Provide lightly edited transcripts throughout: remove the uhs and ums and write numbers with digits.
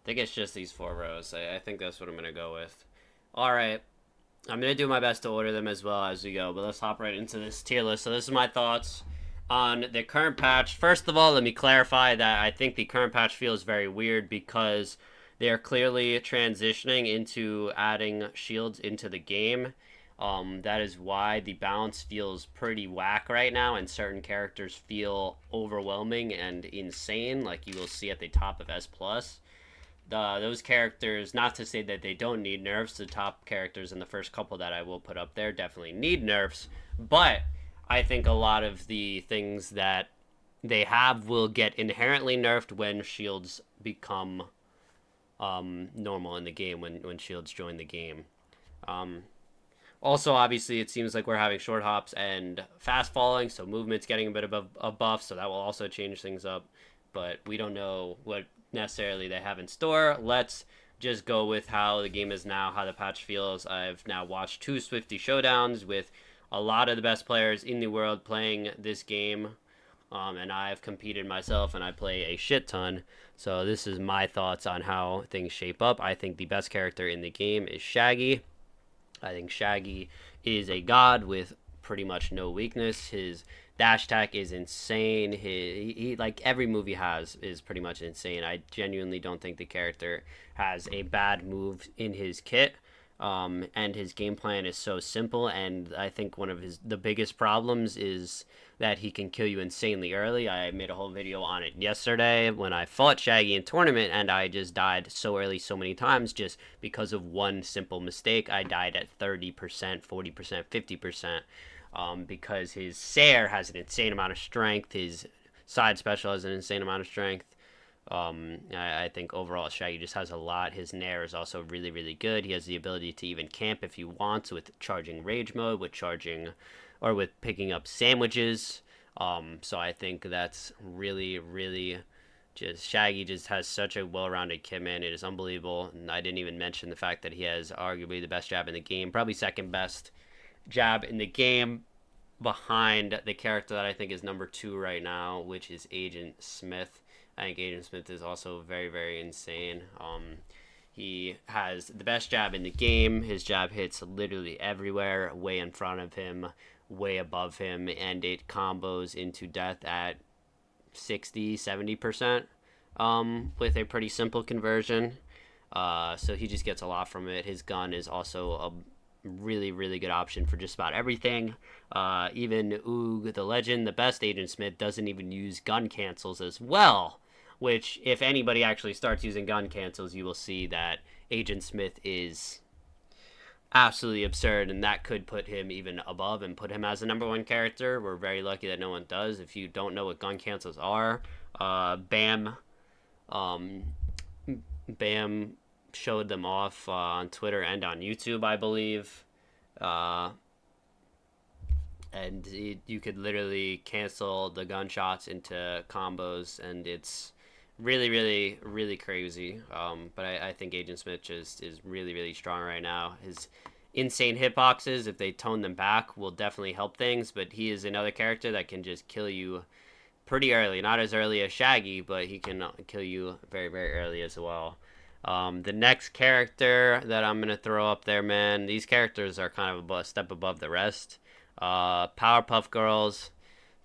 think it's just these four rows. I think that's what I'm gonna go with. All right, I'm gonna do my best to order them as well as we go, but let's hop right into this tier list. So this is my thoughts on the current patch. First of all, let me clarify that I think the current patch feels very weird because they are clearly transitioning into adding shields into the game. That is why the balance feels pretty whack right now, and certain characters feel overwhelming and insane, like you will see at the top of S plus. Those characters, not to say that they don't need nerfs, the top characters in the first couple that I will put up there definitely need nerfs, but I think a lot of the things that they have will get inherently nerfed when shields become normal in the game, when shields join the game. Um, Also, obviously, it seems like we're having short hops and fast falling, so movement's getting a bit of a buff, so that will also change things up. But we don't know what necessarily they have in store. Let's just go with how the game is now, how the patch feels. I've now watched two Swifty showdowns with a lot of the best players in the world playing this game. And I've competed myself, and I play a shit ton. So this is my thoughts on how things shape up. I think the best character in the game is Shaggy. I think Shaggy is a god with pretty much no weakness. His dash attack is insane. He like every move he has is pretty much insane. I genuinely don't think the character has a bad move in his kit. And his game plan is so simple. And I think one of the biggest problems is that he can kill you insanely early. I made a whole video on it yesterday when I fought Shaggy in tournament, and I just died so early so many times just because of one simple mistake. I died at 30%, 40%, 50%, because his Sair has an insane amount of strength. His side special has an insane amount of strength. I think overall Shaggy just has a lot. His Nair is also really, really good. He has the ability to even camp if he wants with charging Rage Mode, with charging, or with picking up sandwiches. So I think that's really, really just Shaggy just has such a well-rounded kit, man. It is unbelievable. And I didn't even mention the fact that he has arguably the best jab in the game, probably second best jab in the game, behind the character that I think is number two right now, which is Agent Smith. I think Agent Smith is also very, very insane. He has the best jab in the game. His jab hits literally everywhere, way in front of him, way above him, and it combos into death at 60, 70% with a pretty simple conversion. So he just gets a lot from it. His gun is also a really, really good option for just about everything. Even Oog, the legend, the best Agent Smith, doesn't even use gun cancels as well. Which, if anybody actually starts using gun cancels, you will see that Agent Smith is absolutely absurd, and that could put him even above and put him as the number one character. We're very lucky that no one does. If you don't know what gun cancels are, um, Bam showed them off on Twitter and on YouTube, I believe. Uh, and you could literally cancel the gunshots into combos, and it's really, really, really crazy. But I think Agent Smith just is really, really strong right now. His insane hitboxes, if they tone them back, will definitely help things. But he is another character that can just kill you pretty early. Not as early as Shaggy, but he can kill you very, very early as well. The next character that I'm going to throw up there, man, these characters are kind of a step above the rest. Powerpuff Girls.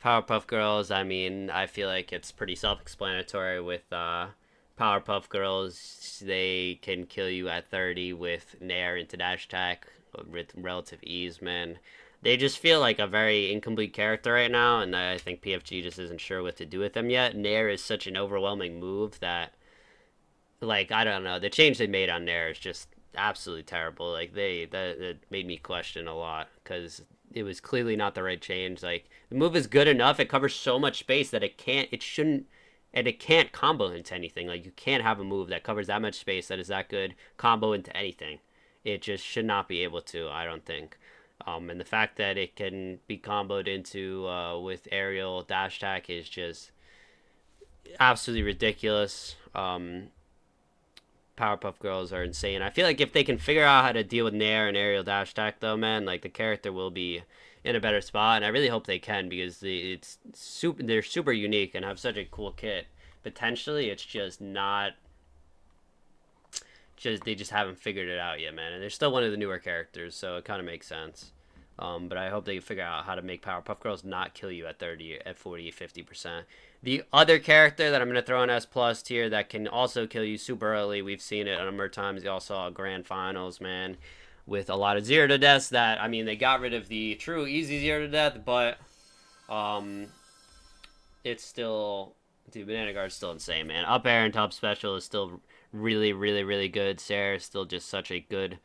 Powerpuff Girls, I mean, I feel like it's pretty self explanatory with Powerpuff Girls. They can kill you at 30 with Nair into dash attack with relative ease, man. They just feel like a very incomplete character right now, and I think PFG just isn't sure what to do with them yet. Nair is such an overwhelming move that, like, I don't know, the change they made on Nair is just absolutely terrible. Like, that made me question a lot because it was clearly not the right change. Like, the move is good enough; it covers so much space that it shouldn't, and it can't combo into anything. Like, you can't have a move that covers that much space that is that good combo into anything. It just should not be able to. I don't think. And the fact that it can be comboed into with aerial dash attack is just absolutely ridiculous. Powerpuff Girls are insane. I feel like if they can figure out how to deal with Nair and aerial dash attack, though, man, like the character will be in a better spot, and I really hope they can because they're super unique and have such a cool kit. Potentially, it's just not they just haven't figured it out yet, man. And they're still one of the newer characters, so it kind of makes sense. But I hope they figure out how to make Powerpuff Girls not kill you at 30, at 40, 50%. The other character that I'm going to throw in S plus tier that can also kill you super early, we've seen it a number of times. Y'all saw Grand Finals, man, with a lot of 0 to deaths that, I mean, they got rid of the true easy 0 to death, but it's still, dude, Banana Guard's still insane, man. Up air and top special is still really, really, really good. Sarah is still just such a good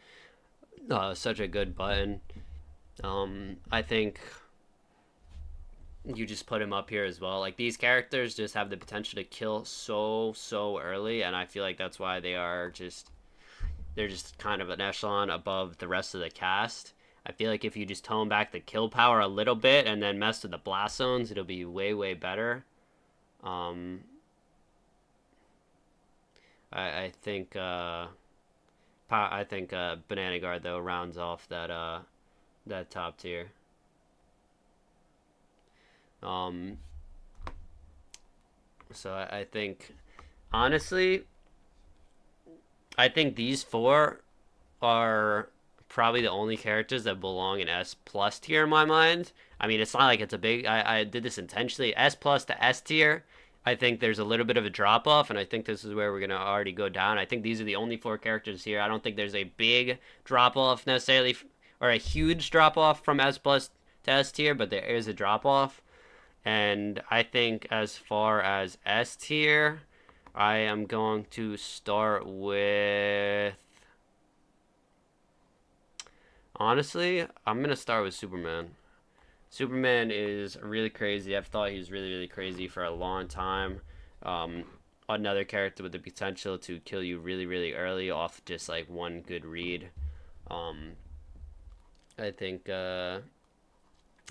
button. I think you just put him up here as well. Like, these characters just have the potential to kill so early, and I feel like that's why they're just kind of an echelon above the rest of the cast. I feel like if you just tone back the kill power a little bit and then mess with the blast zones, it'll be way better. I think Banana Guard though rounds off that top tier. So I think, honestly, I think these four are probably the only characters that belong in S plus tier in my mind. I mean, it's not like it's a big. I did this intentionally. S plus to S tier. I think there's a little bit of a drop off, and I think this is where we're gonna already go down. I think these are the only four characters here. I don't think there's a big drop off necessarily, or a huge drop off from S plus to S tier, but there is a drop off. And I think as far as S tier, I am going to start with... Honestly, I'm going to start with Superman. Superman is really crazy. I've thought he was really crazy for a long time. Another character with the potential to kill you really early off just like one good read. I think...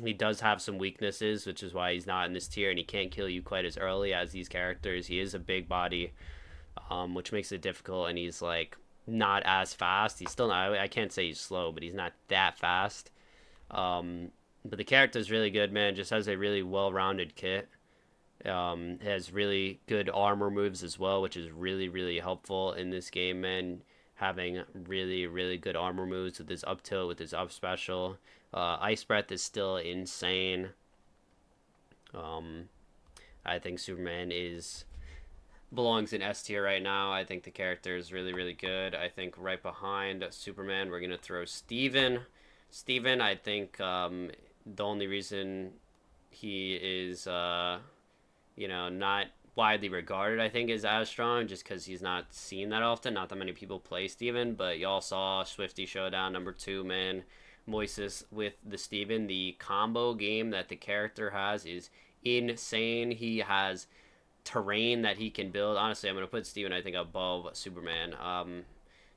he does have some weaknesses, which is why he's not in this tier, and he can't kill you quite as early as these characters. He is a big body, which makes it difficult, and he's like not as fast. He's still not, I can't say he's slow, but he's not that fast. But the character is really good, man. Just has a really well-rounded kit. Has really good armor moves as well, which is really helpful in this game, man. Having really good armor moves with his up tilt, with his up special. Ice Breath is still insane. I think Superman belongs in S tier right now. I think the character is really good. I think right behind Superman, we're gonna throw Steven. Steven, I think the only reason he is not widely regarded, I think, is as strong, just because he's not seen that often. Not that many people play Steven, but y'all saw Swifty Showdown number 2, man. Moises with the Steven. The combo game that the character has is insane. He has terrain that he can build. Honestly, I'm going to put Steven, I think, above Superman.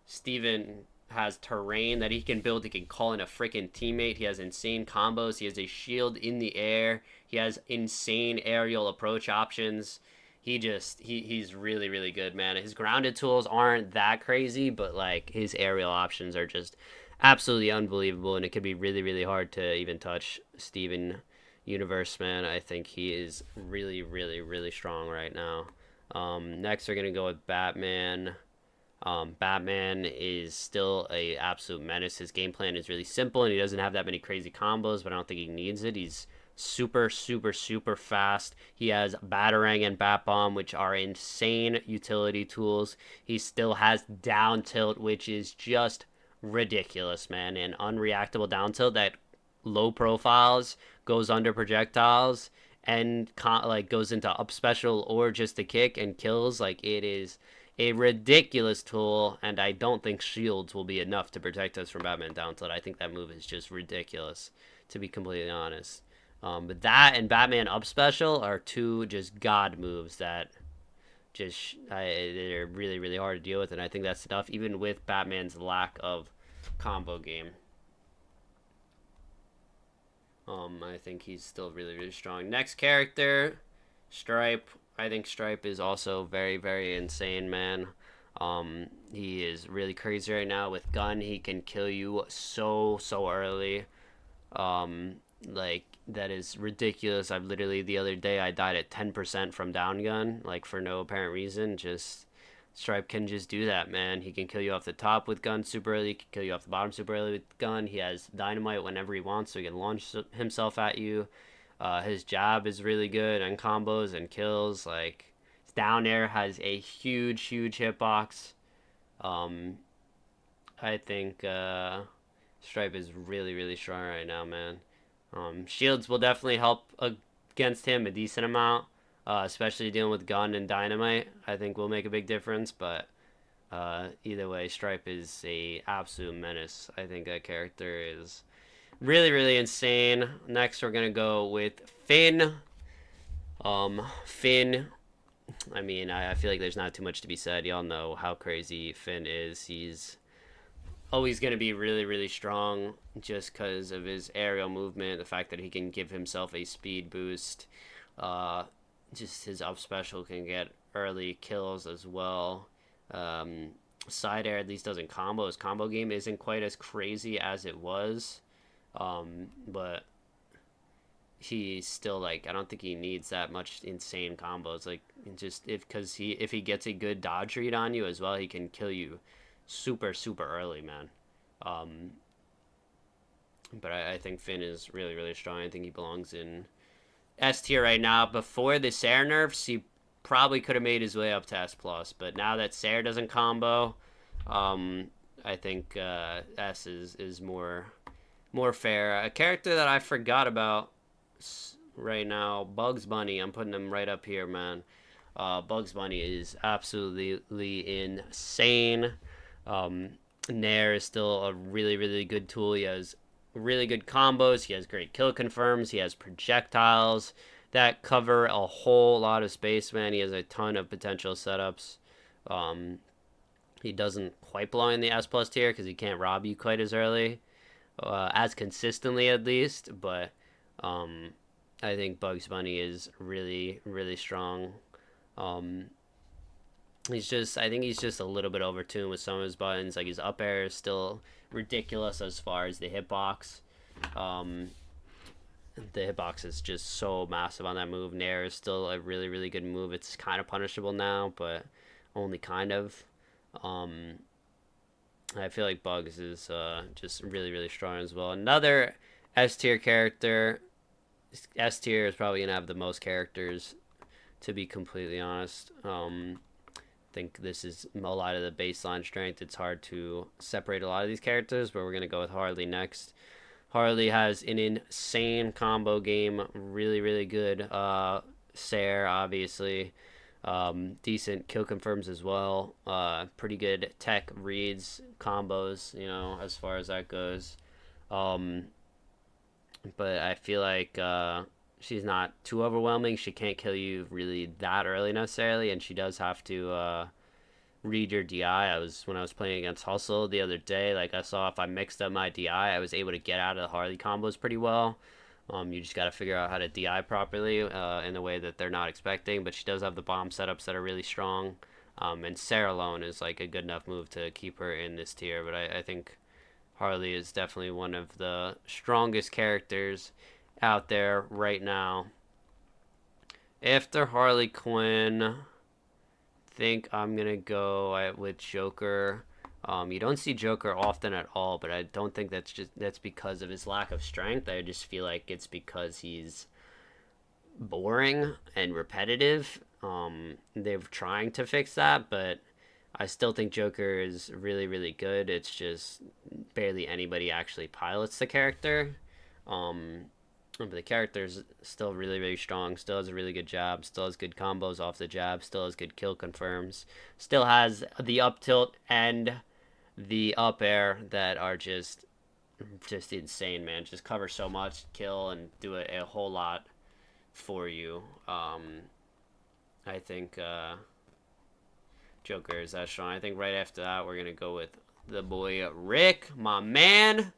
Steven has terrain that he can build. He can call in a freaking teammate. He has insane combos. He has a shield in the air. He has insane aerial approach options. He's really good, man. His grounded tools aren't that crazy, but like his aerial options are just absolutely unbelievable, and it could be really hard to even touch Steven Universe, man. I think he is really strong right now. Next we're gonna go with Batman. Batman is still a absolute menace. His game plan is really simple, and he doesn't have that many crazy combos, but I don't think he needs it. He's super fast. He has Batarang and Bat Bomb, which are insane utility tools. He still has down tilt, which is just ridiculous, man. An unreactable down tilt that low profiles, goes under projectiles, and goes into up special or just a kick and kills. Like, it is a ridiculous tool, and I don't think shields will be enough to protect us from Batman down tilt. I think that move is just ridiculous, to be completely honest. But that and Batman up special are two just god moves that they're really hard to deal with, and I think that's enough, even with Batman's lack of combo game. I think he's still really strong. Next character, Stripe. I think Stripe is also very insane, man. He is really crazy right now. With gun, he can kill you so early. Like, that is ridiculous. I've literally, the other day, I died at 10% from down gun, like, for no apparent reason. Just Stripe can just do that, man. He can kill you off the top with gun super early. He can kill you off the bottom super early with gun. He has dynamite whenever he wants, so he can launch himself at you. His jab is really good and combos and kills. Like, down air has a huge, huge hitbox. Um, I think Stripe is really, really strong right now, man. Shields will definitely help against him a decent amount, especially dealing with gun and dynamite. I think will make a big difference, but either way, Stripe is a absolute menace. I think that character is really, really insane. Next, we're gonna go with Finn. Finn. I mean, I feel like there's not too much to be said. Y'all know how crazy Finn is. He's always going to be really, really strong just because of his aerial movement, the fact that he can give himself a speed boost. Just his up special can get early kills as well. Side air at least doesn't combo. His combo game isn't quite as crazy as it was. But he's still like, I don't think he needs that much insane combos. Like, just if he gets a good dodge read on you as well, he can kill you super, super early, man. But I think Finn is really, really strong. I think he belongs in S tier right now. Before the Sarah nerfs, he probably could have made his way up to S plus, but now that Sarah doesn't combo, I think S is more fair. A character that I forgot about right now, Bugs Bunny. I'm putting him right up here, man. Bugs Bunny is absolutely insane. Nair is still a really, really good tool. He has really good combos. He has great kill confirms. He has projectiles that cover a whole lot of space, man. He has a ton of potential setups. He doesn't quite belong in the S plus tier because he can't rob you quite as early, as consistently at least. But I think Bugs Bunny is really, really strong. I think he's just a little bit overtuned with some of his buttons. Like, his up air is still ridiculous as far as the hitbox. The hitbox is just so massive on that move. Nair is still a really, really good move. It's kind of punishable now, but only kind of. I feel like Bugs is just really, really strong as well. Another S tier character. S tier is probably going to have the most characters, to be completely honest. Think this is a lot of the baseline strength. It's hard to separate a lot of these characters, but we're going to go with Harley next. Harley has an insane combo game. Really, really good. Sarah, obviously. Decent kill confirms as well. Pretty good tech reads, combos, as far as that goes. But I feel like she's not too overwhelming. She can't kill you really that early necessarily, and she does have to read your DI. When I was playing against Hustle the other day, like, I saw if I mixed up my DI, I was able to get out of the Harley combos pretty well. You just got to figure out how to DI properly in a way that they're not expecting, but she does have the bomb setups that are really strong. And Sarah alone is like a good enough move to keep her in this tier, but I think Harley is definitely one of the strongest characters out there right now. After Harley Quinn, I think I'm going to go with Joker. You don't see Joker often at all, but I don't think that's because of his lack of strength. I just feel like it's because he's boring and repetitive. They're trying to fix that, but I still think Joker is really, really good. It's just barely anybody actually pilots the character. But the character's still really, really strong. Still has a really good jab. Still has good combos off the jab. Still has good kill confirms. Still has the up tilt and the up air that are just insane, man. Just cover so much, kill, and do a whole lot for you. I think Joker is that strong. I think right after that, we're going to go with the boy Rick, my man.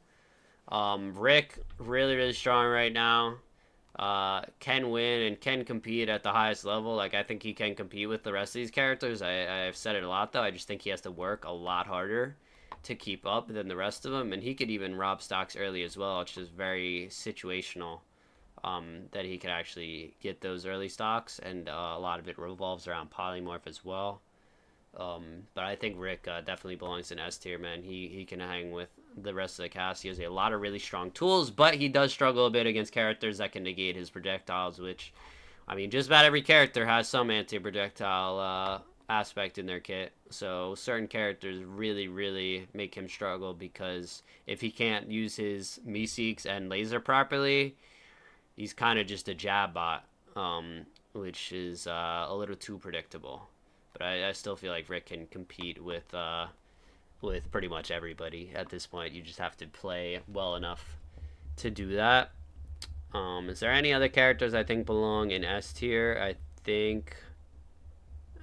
Rick, really, really strong right now. Can win and can compete at the highest level. Like, I think he can compete with the rest of these characters. I've said it a lot, though. I just think he has to work a lot harder to keep up than the rest of them. And he could even rob stocks early as well. It's just very situational. That he could actually get those early stocks, and a lot of it revolves around polymorph as well. But I think Rick definitely belongs in S tier, man. He can hang with the rest of the cast. He has a lot of really strong tools, but he does struggle a bit against characters that can negate his projectiles, which, I mean, just about every character has some anti-projectile aspect in their kit. So certain characters really, really make him struggle because if he can't use his Meeseeks and laser properly, he's kind of just a jab bot, which is a little too predictable. But I still feel like Rick can compete with pretty much everybody at this point. You just have to play well enough to do that. Is there any other characters I think belong in S tier? I think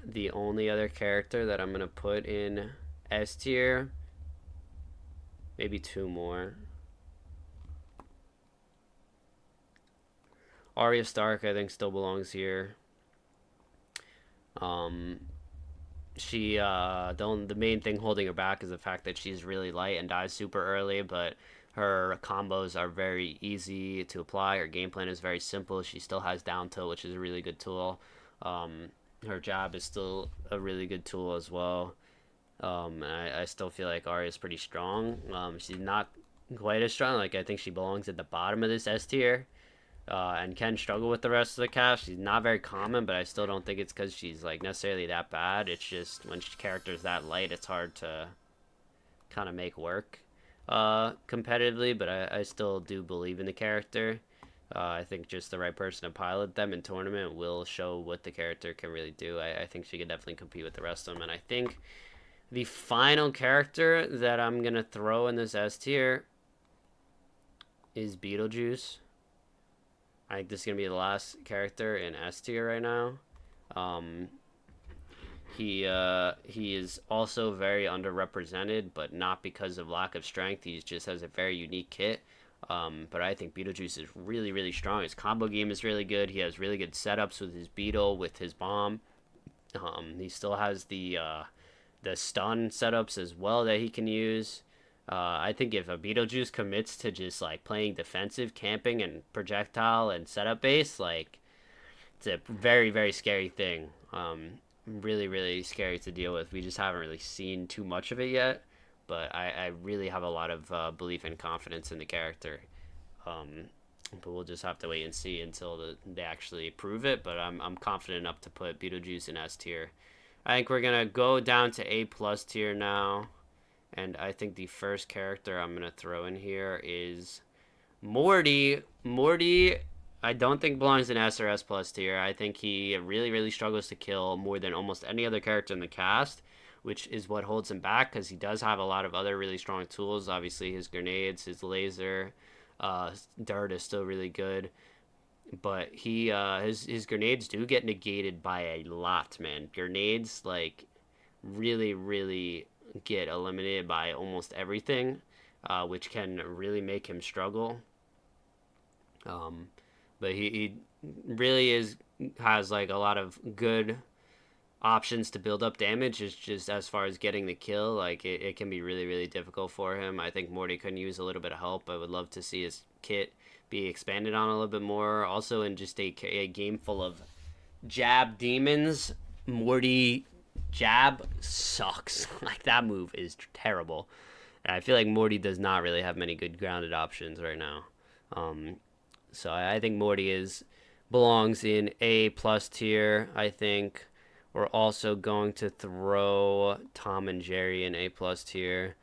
the only other character that I'm gonna put in S tier, maybe two more. Arya Stark, I think, still belongs here. Um, the main thing holding her back is the fact that she's really light and dies super early, but her combos are very easy to apply. Her game plan is very simple. She still has down tilt, which is a really good tool. Her jab is still a really good tool as well. I still feel like Arya is pretty strong. She's not quite as strong. Like, I think she belongs at the bottom of this S tier. And can struggle with the rest of the cast. She's not very common, but I still don't think it's because she's like necessarily that bad. It's just when character's that light, it's hard to kind of make work competitively. But I still do believe in the character. I think just the right person to pilot them in tournament will show what the character can really do. I think she can definitely compete with the rest of them. And I think the final character that I'm gonna throw in this S tier is Beetlejuice. I think this is going to be the last character in S tier right now. Um, he is also very underrepresented, but not because of lack of strength. He just has a very unique kit. But I think Beetlejuice is really, really strong. His combo game is really good. He has really good setups with his Beetle, with his bomb. He still has the stun setups as well that he can use. I think if a Beetlejuice commits to just like playing defensive, camping, and projectile and setup base, like it's a very, very scary thing. Really, really scary to deal with. We just haven't really seen too much of it yet, but I really have a lot of belief and confidence in the character. Um, but we'll just have to wait and see until they actually prove it. But I'm confident enough to put Beetlejuice in S tier. I think we're gonna go down to A plus tier now. And I think the first character I'm going to throw in here is Morty. Morty, I don't think belongs in S or S plus tier. I think he really, really struggles to kill more than almost any other character in the cast, which is what holds him back because he does have a lot of other really strong tools. Obviously, his grenades, his laser, dart is still really good. But his grenades do get negated by a lot, man. Grenades, like, really, really get eliminated by almost everything, which can really make him struggle. Um, but he really has like a lot of good options to build up damage. It's just as far as getting the kill, like it can be really, really difficult for him. I think Morty could use a little bit of help. I would love to see his kit be expanded on a little bit more. Also, in just a game full of jab demons, Morty jab sucks. Like, that move is terrible. And I feel like Morty does not really have many good grounded options right now. So I think Morty belongs in A plus tier. I think we're also going to throw Tom and Jerry in A plus tier.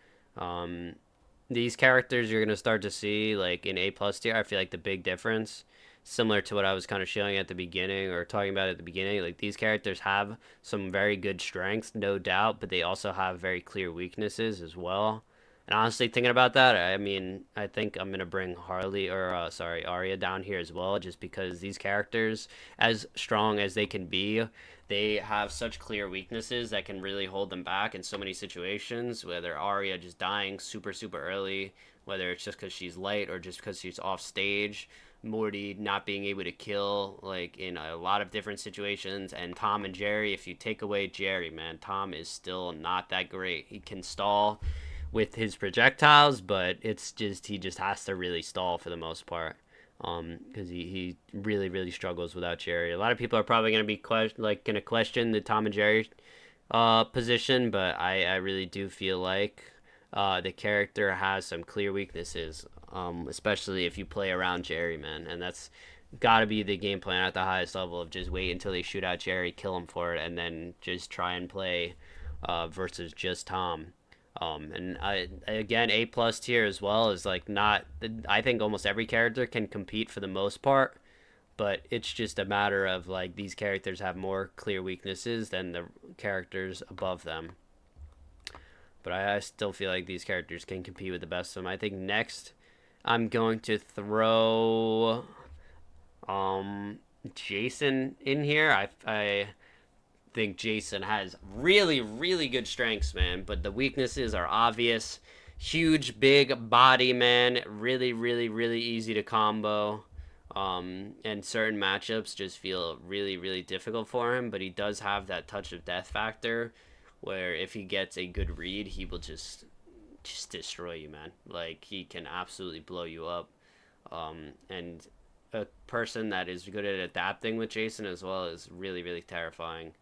These characters you're gonna start to see like in A plus tier. I feel like the big difference, similar to what I was kind of showing at the beginning or talking about at the beginning, like these characters have some very good strengths, no doubt, but they also have very clear weaknesses as well. And honestly, thinking about that, I mean, I think I'm gonna bring Arya down here as well, just because these characters, as strong as they can be, they have such clear weaknesses that can really hold them back in so many situations. Whether Arya just dying super super early, whether it's just because she's light or just because she's off stage, Morty not being able to kill like in a lot of different situations, and Tom and Jerry. If you take away Jerry, man, Tom is still not that great. He can stall with his projectiles, but it's just he just has to really stall for the most part. Because he really really struggles without Jerry. A lot of people are probably gonna be gonna question the Tom and Jerry position, but I really do feel like the character has some clear weaknesses, especially if you play around Jerry, man. And that's got to be the game plan at the highest level of just wait until they shoot out Jerry, kill him for it, and then just try and play versus just Tom. And again, A plus tier as well is like not. I think almost every character can compete for the most part, but it's just a matter of like these characters have more clear weaknesses than the characters above them. But I still feel like these characters can compete with the best of them. I think next I'm going to throw Jason in here. I think Jason has really, really good strengths, man, but the weaknesses are obvious. Huge, big body, man. Really, really, really easy to combo. And certain matchups just feel really, really difficult for him, but he does have that touch of death factor where if he gets a good read, he will just destroy you, man. Like, he can absolutely blow you up. And a person that is good at adapting with Jason as well is really, really terrifying.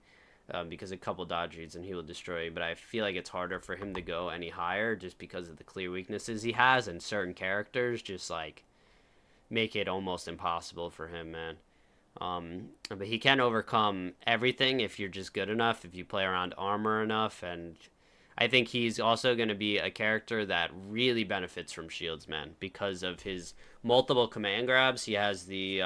Because a couple dodge reads and he will destroy you. But I feel like it's harder for him to go any higher just because of the clear weaknesses he has, and certain characters just like make it almost impossible for him, man. But he can overcome everything if you're just good enough, if you play around armor enough, and I think he's also going to be a character that really benefits from shields, man, because of his multiple command grabs. He has the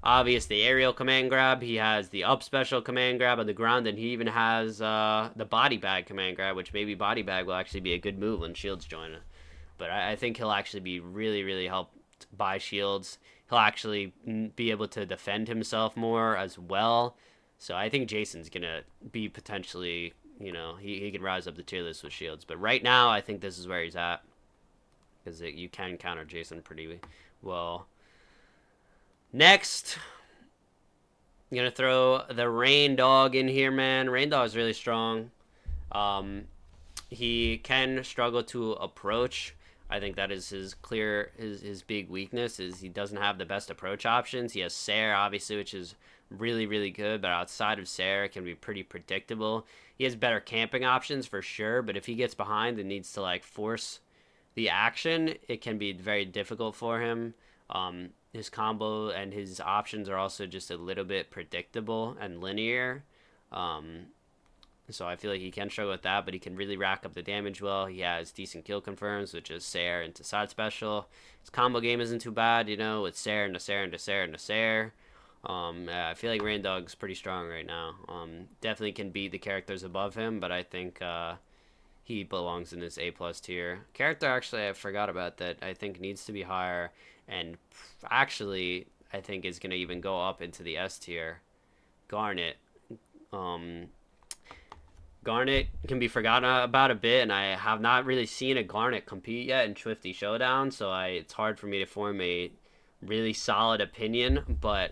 aerial command grab, he has the up special command grab on the ground, and he even has the body bag command grab, which maybe body bag will actually be a good move when shields join it. But I think he'll actually be really, really helped by shields. He'll actually be able to defend himself more as well. So I think Jason's going to be potentially, he can rise up the tier list with shields. But right now, I think this is where he's at. Because you can counter Jason pretty well. Next, I'm going to throw the Rain Dog in here, man. Rain Dog is really strong. He can struggle to approach. I think that is his big weakness is he doesn't have the best approach options. He has Sarah, obviously, which is really, really good, but outside of Sarah, it can be pretty predictable. He has better camping options for sure, but if he gets behind and needs to like force the action, it can be very difficult for him. His combo and his options are also just a little bit predictable and linear. So I feel like he can struggle with that, but he can really rack up the damage well. He has decent kill confirms, which is Sair into side special. His combo game isn't too bad, with Sair into Sair into Sair into Sair. I feel like Rain Dog's pretty strong right now. Definitely can beat the characters above him, but I think he belongs in this A plus tier. Character, actually, I forgot about that. I think needs to be higher, and actually, I think is going to even go up into the S tier. Garnet. Garnet can be forgotten about a bit, and I have not really seen a Garnet compete yet in Swifty Showdown, so it's hard for me to form a really solid opinion, but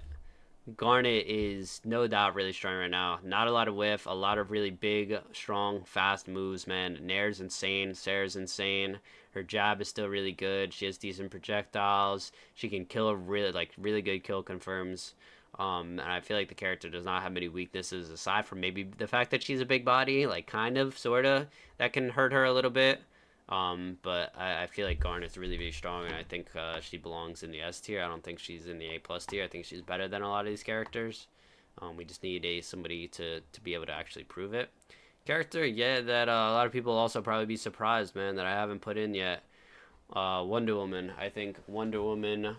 Garnet is no doubt really strong right now. Not a lot of whiff, a lot of really big, strong, fast moves, man. Nair's insane, Sarah's insane. Her jab is still really good. She has decent projectiles. She can kill really good kill confirms. And I feel like the character does not have many weaknesses aside from maybe the fact that she's a big body, like kind of, sort of, that can hurt her a little bit. But I feel like Garnet's really, really strong, and I think she belongs in the S tier. I don't think she's in the A plus tier. I think she's better than a lot of these characters. We just need somebody to be able to actually prove it. Character, yeah, that a lot of people also probably be surprised, man, that I haven't put in yet. Wonder Woman. I think Wonder Woman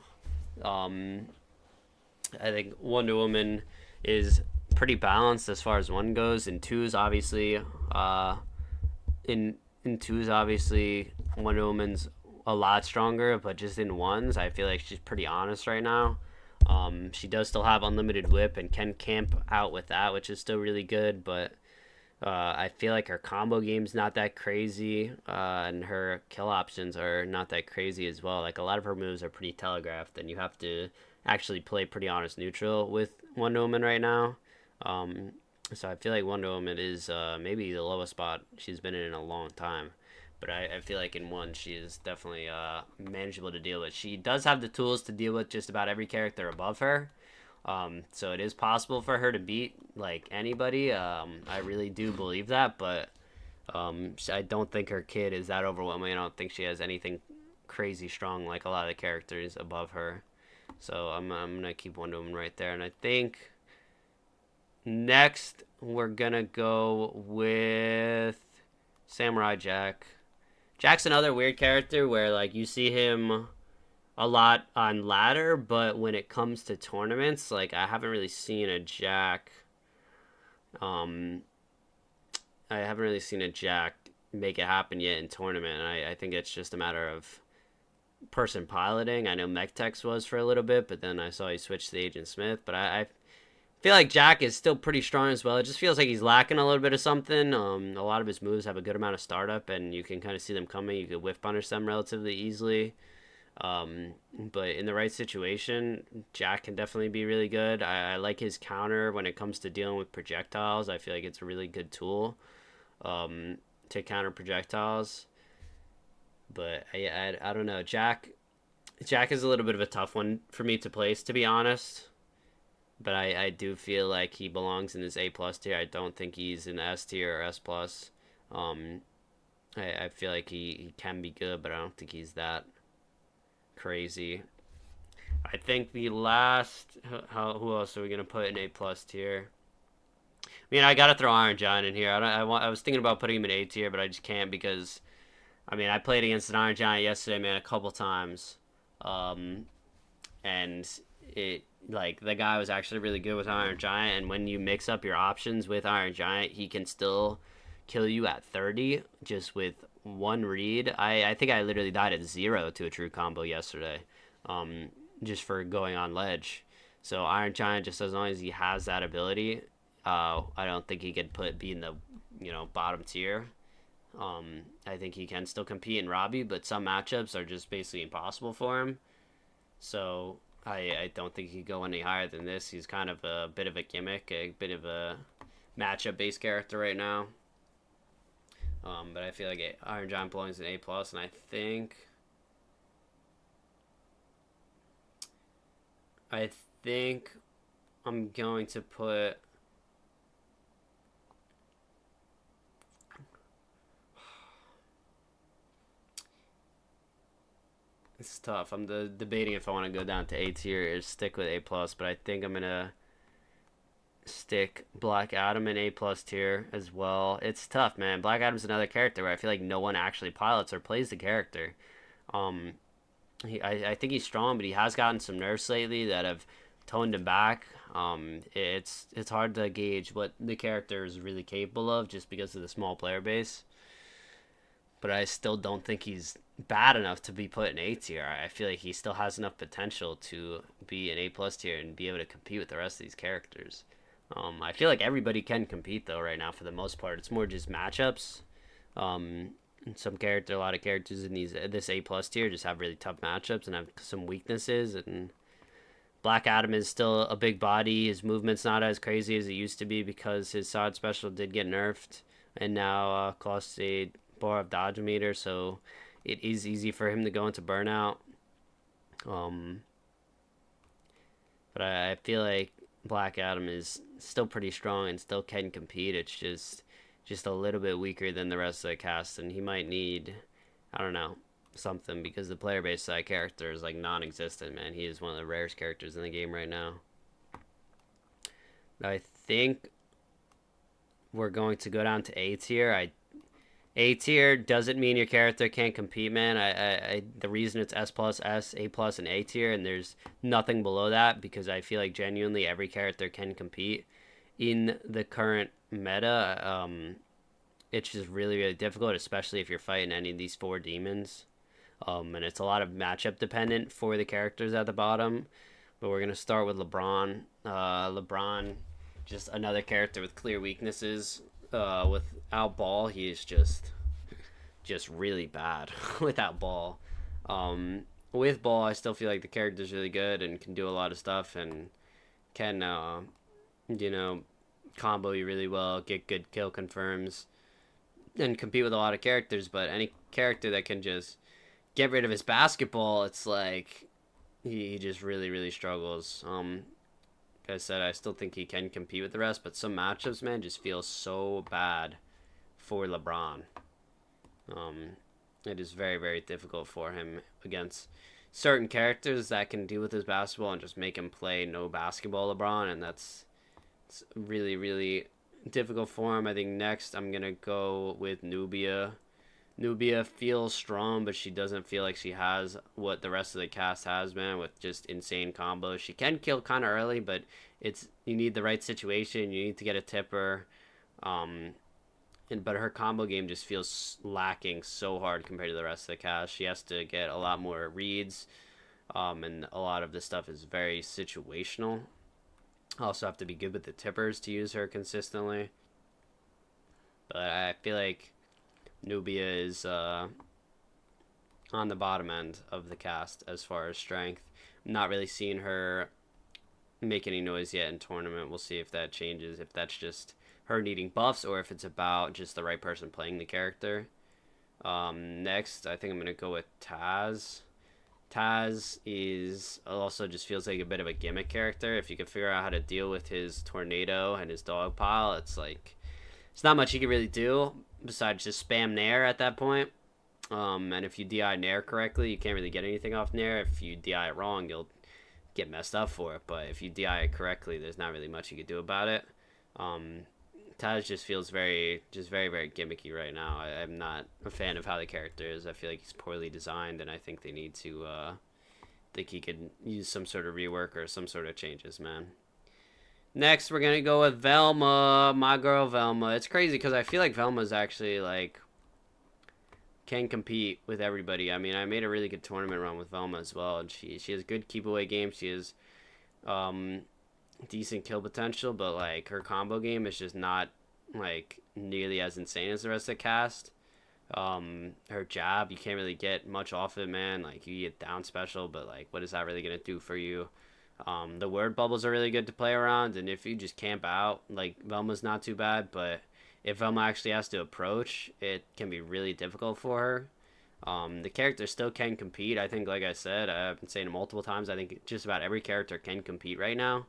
is pretty balanced as far as one goes. In twos, obviously, in twos, obviously, Wonder Woman's a lot stronger, but just in ones, I feel like she's pretty honest right now. She does still have unlimited whip and can camp out with that, which is still really good, but I feel like her combo game's not that crazy, and her kill options are not that crazy as well. Like, a lot of her moves are pretty telegraphed, and you have to actually play pretty honest neutral with Wonder Woman right now. So I feel like Wonder Woman is maybe the lowest spot she's been in a long time. But I feel like in one, she is definitely manageable to deal with. She does have the tools to deal with just about every character above her. So it is possible for her to beat like anybody. I really do believe that, but I don't think her kid is that overwhelming. I don't think she has anything crazy strong like a lot of the characters above her. So I'm gonna keep Wonder Woman right there, and I think next we're gonna go with Samurai Jack. Jack's another weird character where like you see him a lot on ladder, but when it comes to tournaments, like I haven't really seen a Jack. Um, I haven't really seen a Jack make it happen yet in tournament. I think it's just a matter of person piloting. I know Mechtex was for a little bit, but then I saw he switched to Agent Smith. But I feel like Jack is still pretty strong as well. It just feels like he's lacking a little bit of something. A lot of his moves have a good amount of startup, and you can kind of see them coming. You can whiff punish them relatively easily. But in the right situation, Jack can definitely be really good. I like his counter when it comes to dealing with projectiles. I feel like it's a really good tool to counter projectiles. But I don't know. Jack is a little bit of a tough one for me to place, to be honest. But I do feel like he belongs in this A plus tier. I don't think he's in S tier or S plus. Um, I feel like he can be good, but I don't think he's that crazy. I think the last who else are we gonna put in A plus tier? I mean, I gotta throw Iron Giant in here. I was thinking about putting him in A tier, but I just can't because I mean I played against an Iron Giant yesterday, man, a couple times, um, and it like the guy was actually really good with Iron Giant, and when you mix up your options with Iron Giant, he can still kill you at 30 just with one read. I think I literally died at 0 to a true combo yesterday, um, just for going on ledge. So Iron Giant, just as long as he has that ability, I don't think he could be in the bottom tier. I think he can still compete in Robbie, but some matchups are just basically impossible for him. So I don't think he could go any higher than this. He's kind of a bit of a gimmick, a bit of a matchup based character right now. But I feel like Iron Giant belongs in A plus, and I think I'm going to put. It's tough. I'm debating if I want to go down to A tier or stick with A plus, but I think I'm gonna stick Black Adam in A plus tier as well. It's tough, man. Black Adam's another character where I feel like no one actually pilots or plays the character. Um, I think he's strong, but he has gotten some nerfs lately that have toned him back. It's hard to gauge what the character is really capable of just because of the small player base. But I still don't think he's bad enough to be put in A tier. I feel like he still has enough potential to be an A plus tier and be able to compete with the rest of these characters. I feel like everybody can compete though right now for the most part. It's more just matchups. Um, a lot of characters in this A plus tier just have really tough matchups and have some weaknesses. And Black Adam is still a big body. His movement's not as crazy as it used to be because his side special did get nerfed and now costs a bar of dodge meter, so it is easy for him to go into burnout. Um, but I feel like Black Adam is still pretty strong and still can compete. It's just a little bit weaker than the rest of the cast, and he might need, I don't know, something because the player base side character is like non-existent. Man, he is one of the rarest characters in the game right now. I think we're going to go down to A tier. A tier doesn't mean your character can't compete, man. The reason it's S plus, S, A plus, and A tier, and there's nothing below that because I feel like genuinely every character can compete in the current meta. It's just really, really difficult, especially if you're fighting any of these 4 demons. And it's a lot of matchup dependent for the characters at the bottom. But we're gonna start with LeBron. LeBron, just another character with clear weaknesses. Without ball, he is just really bad without ball. With ball, I still feel like the character's really good and can do a lot of stuff and can you know combo you really well, get good kill confirms, and compete with a lot of characters. But any character that can just get rid of his basketball, it's like he just really, really struggles. I said, I still think he can compete with the rest, but some matchups, man, just feel so bad for LeBron. It is very, very difficult for him against certain characters that can deal with his basketball and just make him play no basketball LeBron, and it's really, really difficult for him. I think next I'm going to go with Nubia. Nubia feels strong, but she doesn't feel like she has what the rest of the cast has, man, with just insane combos. She can kill kind of early, but you need the right situation. You need to get a tipper. But her combo game just feels lacking so hard compared to the rest of the cast. She has to get a lot more reads, and a lot of this stuff is very situational. Also have to be good with the tippers to use her consistently. But I feel like Nubia is on the bottom end of the cast as far as strength. I'm not really seeing her make any noise yet in tournament. We'll see if that changes, if that's just her needing buffs or if it's about just the right person playing the character. Next, I think I'm going to go with Taz. Taz is also just feels like a bit of a gimmick character. If you can figure out how to deal with his tornado and his dog pile, it's not much you can really do besides just spam Nair at that point. And if you DI Nair correctly, you can't really get anything off Nair. If you DI it wrong, you'll get messed up for it. But if you DI it correctly, there's not really much you can do about it. Taz just feels very, very gimmicky right now. I'm not a fan of how the character is. I feel like he's poorly designed, and I think they need to, think he could use some sort of rework or some sort of changes, man. Next, we're going to go with Velma, my girl Velma. It's crazy because I feel like Velma's actually, can compete with everybody. I mean, I made a really good tournament run with Velma as well, and she has good keep away games. She has, decent kill potential, but her combo game is just not nearly as insane as the rest of the cast. Her jab, you can't really get much off it, man. You get down special, but what is that really gonna do for you? The word bubbles are really good to play around, and if you just camp out, Velma's not too bad, but if Velma actually has to approach, it can be really difficult for her. The character still can compete. I think, like I said, I've been saying it multiple times, I think just about every character can compete right now.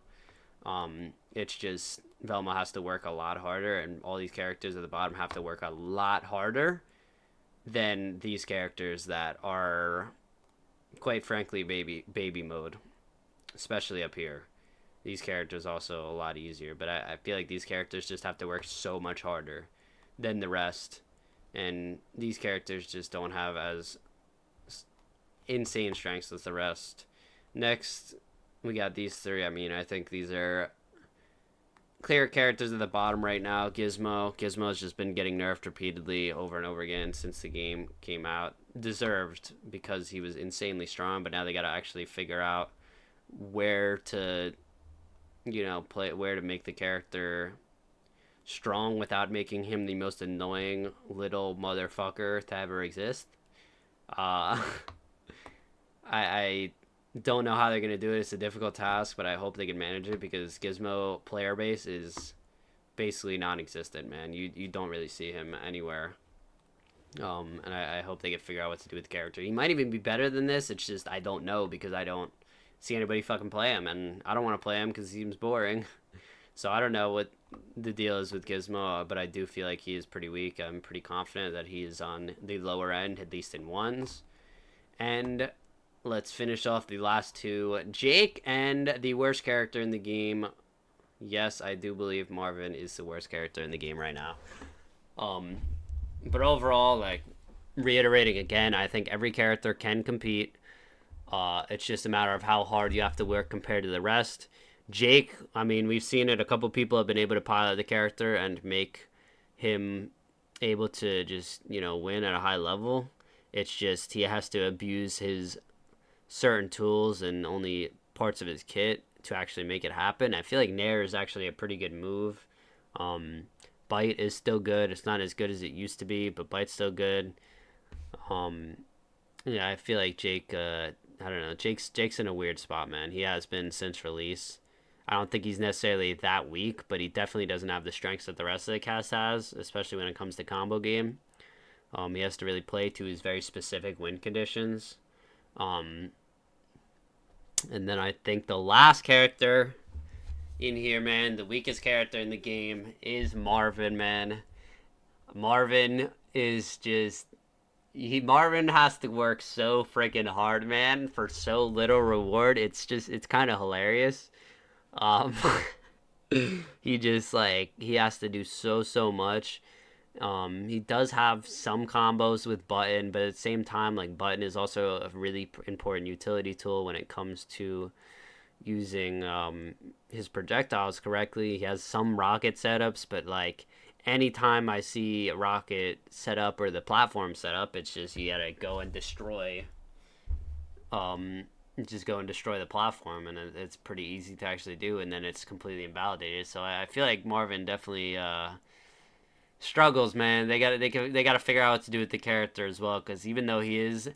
It's just Velma has to work a lot harder, and all these characters at the bottom have to work a lot harder than these characters that are, quite frankly, baby mode, especially up here. These characters also a lot easier, but I feel like these characters just have to work so much harder than the rest, and these characters just don't have as insane strengths as the rest. Next, we got these three. I mean, I think these are clear characters at the bottom right now. Gizmo. Gizmo's just been getting nerfed repeatedly over and over again since the game came out. Deserved, because he was insanely strong, but now they got to actually figure out where to, where to make the character strong without making him the most annoying little motherfucker to ever exist. I don't know how they're going to do it. It's a difficult task, but I hope they can manage it because Gizmo player base is basically non-existent, man. You don't really see him anywhere. And I hope they can figure out what to do with the character. He might even be better than this. It's just I don't know because I don't see anybody fucking play him, and I don't want to play him because he seems boring. So I don't know what the deal is with Gizmo, but I do feel like he is pretty weak. I'm pretty confident that he is on the lower end, at least in ones. And let's finish off the last two. Jake and the worst character in the game. Yes, I do believe Marvin is the worst character in the game right now. But overall, reiterating again, I think every character can compete. It's just a matter of how hard you have to work compared to the rest. Jake, I mean, we've seen it. A couple people have been able to pilot the character and make him able to just, win at a high level. It's just he has to abuse his certain tools and only parts of his kit to actually make it happen. I feel like Nair is actually a pretty good move. Bite is still good. It's not as good as it used to be, but Bite's still good. Yeah, I feel like Jake, I don't know, Jake's in a weird spot, man. He has been since release. I don't think he's necessarily that weak, but he definitely doesn't have the strengths that the rest of the cast has, especially when it comes to combo game. He has to really play to his very specific win conditions. And then I think the last character in here, man. The weakest character in the game is Marvin, man. Marvin is just Marvin has to work so freaking hard, man, for so little reward. It's kind of hilarious. Um, he just like he has to do so much. He does have some combos with Button, but at the same time, like Button is also a really important utility tool when it comes to using his projectiles correctly. He has some rocket setups, but like anytime I see a rocket set up or the platform set up, it's just you gotta go and destroy. Um, just go and destroy the platform, and it's pretty easy to actually do, and then it's completely invalidated. So I feel like Marvin definitely struggles, man. They got to figure out what to do with the character as well, because even though he is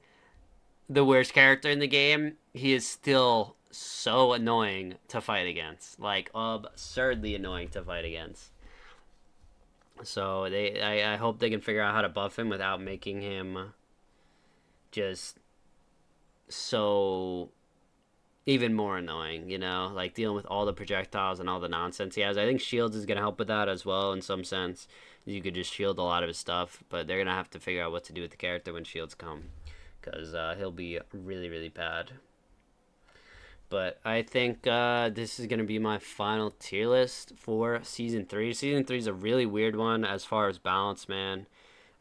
the worst character in the game, he is still so annoying to fight against, like absurdly annoying to fight against. So I hope they can figure out how to buff him without making him just so even more annoying, like dealing with all the projectiles and all the nonsense he has. I think shields is gonna help with that as well in some sense. You could just shield a lot of his stuff, but they're gonna have to figure out what to do with the character when shields come, because he'll be really bad. But I think this is going to be my final tier list for Season 3. Season 3 is a really weird one as far as balance, man.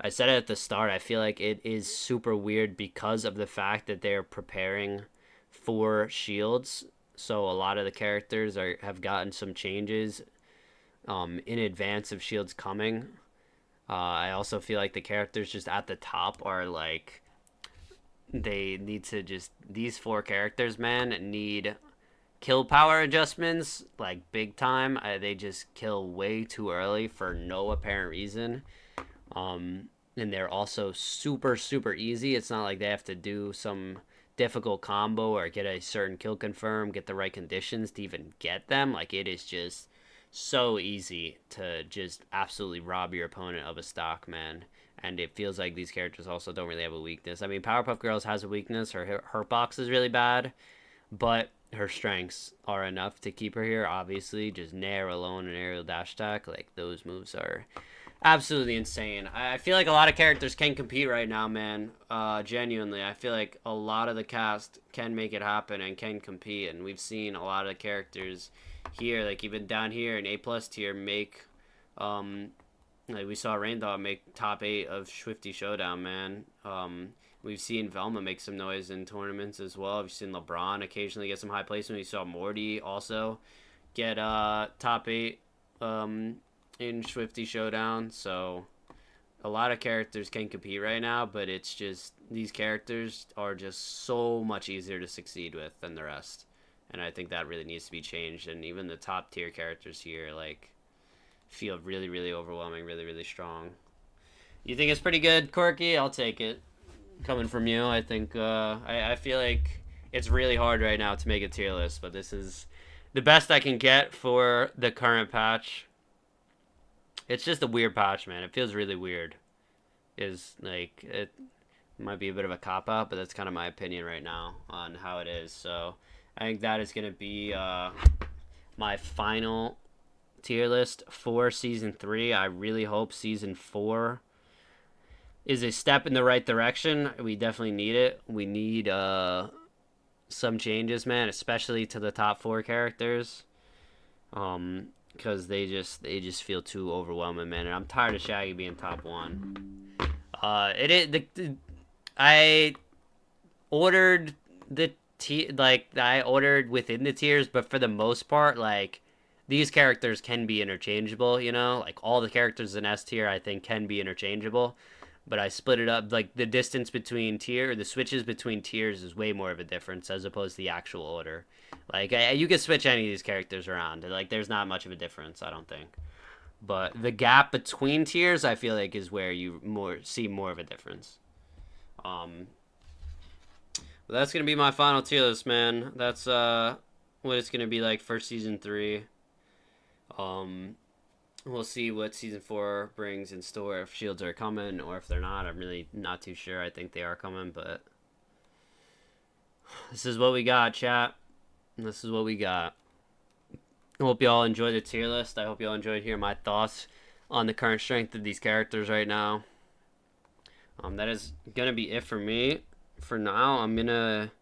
I said it at the start. I feel like it is super weird because of the fact that they're preparing for shields. So a lot of the characters have gotten some changes in advance of shields coming. I also feel like the characters just at the top are like they need to just these four characters, man, need kill power adjustments like big time. They just kill way too early for no apparent reason. And they're also super easy. It's not like they have to do some difficult combo or get a certain kill confirm, get the right conditions to even get them. Like it is just so easy to just absolutely rob your opponent of a stock, man. And it feels like these characters also don't really have a weakness. I mean, Powerpuff Girls has a weakness. Her hurt box is really bad, but her strengths are enough to keep her here. Obviously, just Nair alone and aerial dash attack, like those moves are absolutely insane. I feel like a lot of characters can compete right now, man. Genuinely, I feel like a lot of the cast can make it happen and can compete, and we've seen a lot of the characters here, like even down here in A plus tier, make like we saw Raindog make top 8 of Swifty Showdown, man. We've seen Velma make some noise in tournaments as well. We've seen LeBron occasionally get some high placement. We saw Morty also get top 8 in Swifty Showdown. So a lot of characters can compete right now, but it's just these characters are just so much easier to succeed with than the rest. And I think that really needs to be changed. And even the top tier characters here, like, feel really overwhelming, really strong. You think it's pretty good, Corky? I'll take it. Coming from you, I think I feel like it's really hard right now to make a tier list, but this is the best I can get for the current patch. It's just a weird patch, man. It feels really weird. Is like it might be a bit of a cop out, but that's kind of my opinion right now on how it is. So I think that is gonna be my final tier list for Season 3. I really hope Season 4 is a step in the right direction. We definitely need it. We need some changes, man, especially to the top 4 characters. Because they just feel too overwhelming, man. And I'm tired of Shaggy being top 1. I ordered I ordered within the tiers, but for the most part, like, these characters can be interchangeable, like all the characters in S tier I think can be interchangeable, but I split it up. Like the distance between the switches between tiers is way more of a difference as opposed to the actual order. Like you can switch any of these characters around, like there's not much of a difference, I don't think. But the gap between tiers, I feel like, is where you see more of a difference. But that's gonna be my final tier list, man. That's what it's gonna be like for Season 3. We'll see what Season 4 brings in store, if shields are coming or if they're not. I'm really not too sure. I think they are coming, but this is what we got, chat. This is what we got. I hope y'all enjoyed the tier list. I hope y'all enjoyed hearing my thoughts on the current strength of these characters right now. That is gonna be it for me. For now, I'm gonna